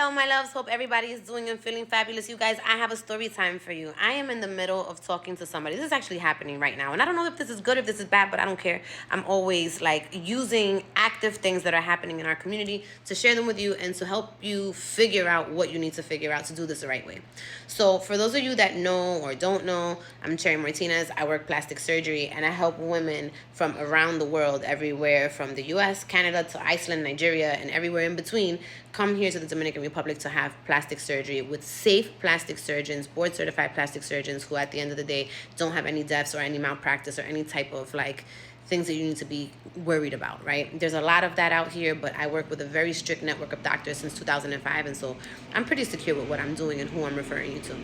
Hello, my loves. Hope everybody is doing and feeling fabulous. You guys, I have a story time for you. I am in the middle of talking to somebody. This is actually happening right now. And I don't know if this is good, if this is bad, but I don't care. I'm always like using active things that are happening in our community to share them with you and to help you figure out what you need to figure out to do this the right way. So, for those of you that know or don't know, I'm Cherry Martinez. I work plastic surgery and I help women from around the world, everywhere from the US, Canada to Iceland, Nigeria, and everywhere in between, come here to the Dominican Republic to have plastic surgery with safe plastic surgeons, board certified plastic surgeons who at the end of the day don't have any deaths or any malpractice or any type of like things that you need to be worried about, right? There's a lot of that out here, but I work with a very strict network of doctors since 2005, and so I'm pretty secure with what I'm doing and who I'm referring you to.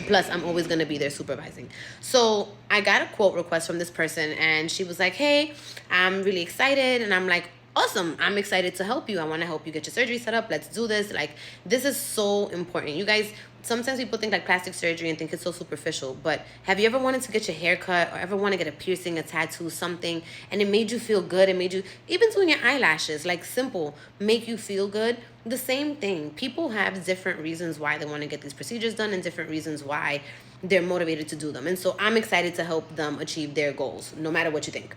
Plus, I'm always going to be there supervising. So I got a quote request from this person, and she was like, hey, I'm really excited. And I'm like, awesome, I'm excited to help you. I want to help you get your surgery set up. Let's do this. Like, this is so important. You guys, sometimes people think like plastic surgery and think it's so superficial, but have you ever wanted to get your hair cut or ever want to get a piercing, a tattoo, something, and it made you feel good? It made you, even doing your eyelashes, like simple, make you feel good? The same thing. People have different reasons why they want to get these procedures done and different reasons why they're motivated to do them. And so I'm excited to help them achieve their goals, no matter what you think.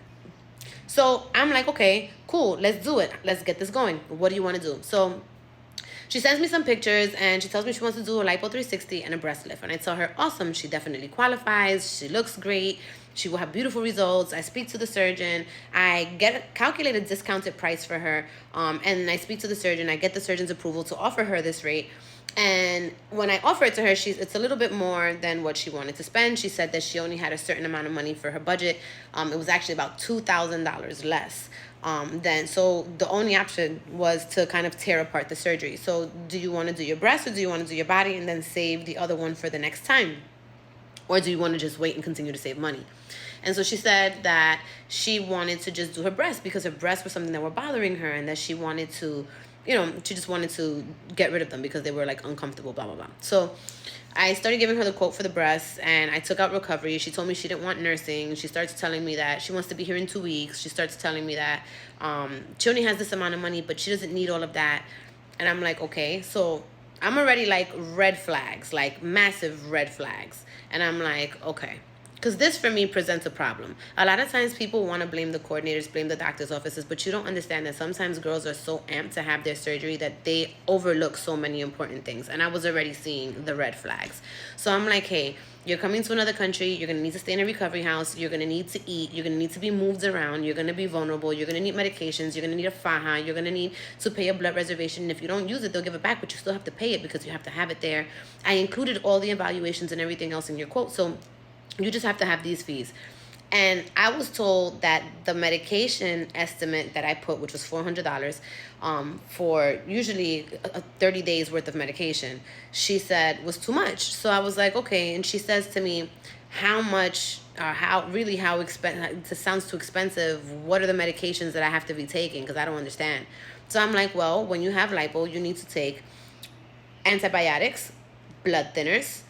So I'm like, okay, cool, let's do it. Let's get this going. What do you want to do? So she sends me some pictures and she tells me she wants to do a lipo 360 and a breast lift. And I tell her, awesome, she definitely qualifies. She looks great. She will have beautiful results. I speak to the surgeon. I get a calculated discounted price for her. And I speak to the surgeon. I get the surgeon's approval to offer her this rate. And when I offer it to her, it's a little bit more than what she wanted to spend. She said that she only had a certain amount of money for her budget. It was actually about $2,000 less. Then so the only option was to kind of tear apart the surgery. So do you want to do your breast or do you want to do your body and then save the other one for the next time? Or do you want to just wait and continue to save money? And so she said that she wanted to just do her breasts because her breasts were something that were bothering her and that she wanted to, she just wanted to get rid of them because they were like uncomfortable, blah, blah, blah. So I started giving her the quote for the breasts and I took out recovery. She told me she didn't want nursing. She starts telling me that she wants to be here in 2 weeks. She starts telling me that she only has this amount of money, but she doesn't need all of that. And I'm like, okay, so I'm already like red flags, like massive red flags. And I'm like, okay. Because this, for me, presents a problem. A lot of times people want to blame the coordinators, blame the doctor's offices, but you don't understand that sometimes girls are so amped to have their surgery that they overlook so many important things. And I was already seeing the red flags. So I'm like, hey, you're coming to another country. You're going to need to stay in a recovery house. You're going to need to eat. You're going to need to be moved around. You're going to be vulnerable. You're going to need medications. You're going to need a faja. You're going to need to pay a blood reservation. And if you don't use it, they'll give it back, but you still have to pay it because you have to have it there. I included all the evaluations and everything else in your quote. So you just have to have these fees. And I was told that the medication estimate that I put, which was $400 for usually 30 days worth of medication, she said was too much. So I was like, okay. And she says to me, how much, how expensive, it sounds too expensive. What are the medications that I have to be taking? Because I don't understand. So I'm like, well, when you have lipo, you need to take antibiotics, blood thinners,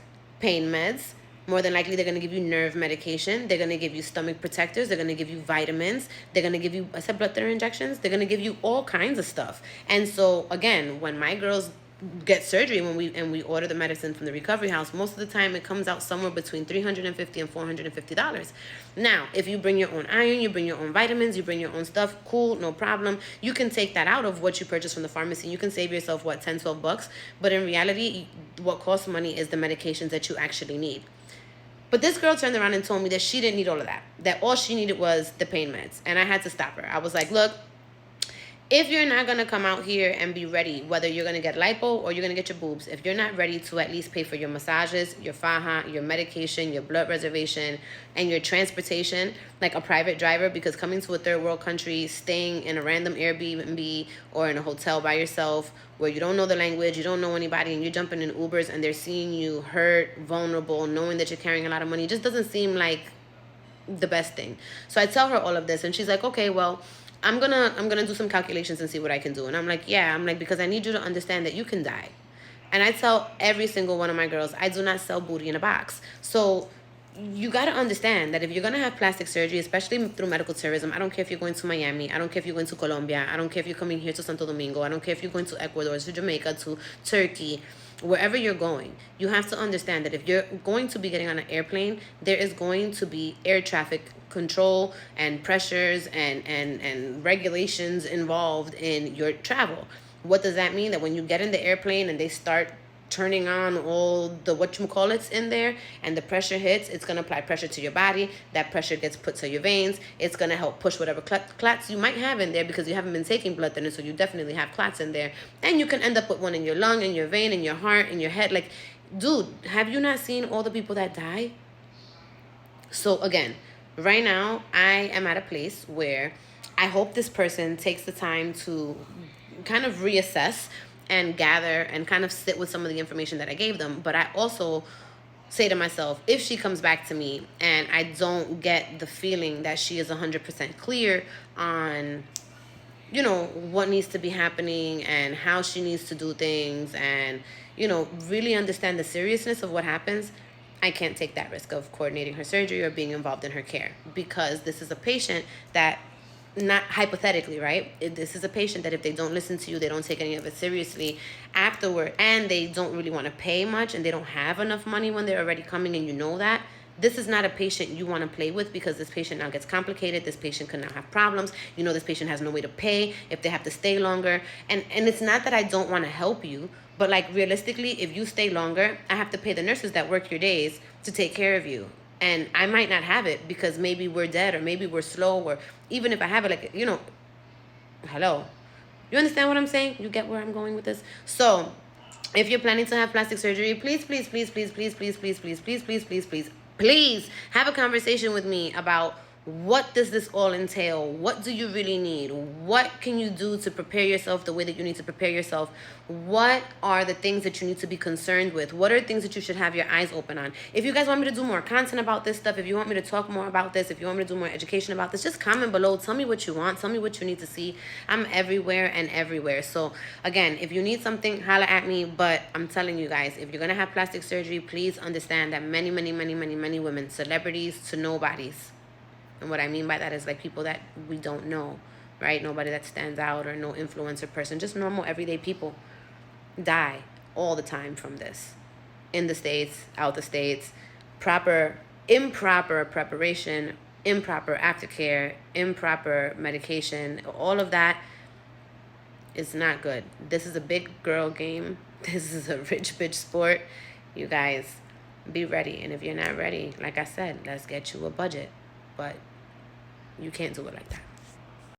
pain meds. More than likely, they're going to give you nerve medication. They're going to give you stomach protectors. They're going to give you vitamins. They're going to give you, I said blood thinner injections. They're going to give you all kinds of stuff. And so, again, when my girls get surgery, when we order the medicine from the recovery house, most of the time it comes out somewhere between $350 and $450. Now, if you bring your own iron, you bring your own vitamins, you bring your own stuff, cool, no problem. You can take that out of what you purchase from the pharmacy. You can save yourself, what, $10, $12? But in reality, what costs money is the medications that you actually need. But this girl turned around and told me that she didn't need all of that, that all she needed was the pain meds. And I had to stop her. I was like, look, if you're not going to come out here and be ready, whether you're going to get lipo or you're going to get your boobs, if you're not ready to at least pay for your massages, your faja, your medication, your blood reservation, and your transportation, like a private driver, because coming to a third world country, staying in a random Airbnb or in a hotel by yourself where you don't know the language, you don't know anybody, and you're jumping in Ubers and they're seeing you hurt, vulnerable, knowing that you're carrying a lot of money, it just doesn't seem like the best thing. So I tell her all of this and she's like, okay, well, I'm gonna do some calculations and see what I can do. And I'm like, yeah, because I need you to understand that you can die. And I tell every single one of my girls, I do not sell booty in a box. So you got to understand that if you're going to have plastic surgery, especially through medical tourism, I don't care if you're going to Miami, I don't care if you're going to Colombia, I don't care if you're coming here to Santo Domingo, I don't care if you're going to Ecuador, to Jamaica, to Turkey, wherever you're going, you have to understand that if you're going to be getting on an airplane, there is going to be air traffic control and pressures and regulations involved in your travel. What does that mean? That when you get in the airplane and they start turning on all the whatchamacallits in there and the pressure hits, it's going to apply pressure to your body. That pressure gets put to your veins. It's going to help push whatever clots you might have in there, because you haven't been taking blood thinners, so you definitely have clots in there. And you can end up with one in your lung, in your vein, in your heart, in your head. Like, dude, have you not seen all the people that die? So again, right now I am at a place where I hope this person takes the time to kind of reassess and gather and kind of sit with some of the information that I gave them. But I also say to myself, if she comes back to me and I don't get the feeling that she is 100% clear on, you know, what needs to be happening and how she needs to do things, and, you know, really understand the seriousness of what happens, I can't take that risk of coordinating her surgery or being involved in her care, because this is a patient that, not hypothetically, right? This is a patient that if they don't listen to you, they don't take any of it seriously afterward, and they don't really want to pay much, and they don't have enough money when they're already coming, and you know that, this is not a patient you want to play with, because this patient now gets complicated. This patient can now have problems. You know, this patient has no way to pay if they have to stay longer. And it's not that I don't want to help you, but like realistically, if you stay longer, I have to pay the nurses that work your days to take care of you. And I might not have it because maybe we're dead, or maybe we're slow, or even if I have it, like, you know, hello. You understand what I'm saying? You get where I'm going with this? So if you're planning to have plastic surgery, please, please, please, please, please, please, please, please, please, please, please, please, please have a conversation with me about what does this all entail? What do you really need? What can you do to prepare yourself the way that you need to prepare yourself? What are the things that you need to be concerned with? What are things that you should have your eyes open on? If you guys want me to do more content about this stuff, if you want me to talk more about this, if you want me to do more education about this, just comment below. Tell me what you want. Tell me what you need to see. I'm everywhere and everywhere. So again, if you need something, holla at me. But I'm telling you guys, if you're going to have plastic surgery, please understand that many, many, many, many, many women, celebrities to nobodies, and what I mean by that is like people that we don't know, right? Nobody that stands out, or no influencer person, just normal everyday people, die all the time from this. In the States, out the States, improper preparation, improper aftercare, improper medication, all of that is not good. This is a big girl game. This is a rich bitch sport. You guys, be ready. And if you're not ready, like I said, let's get you a budget. But you can't do it like that.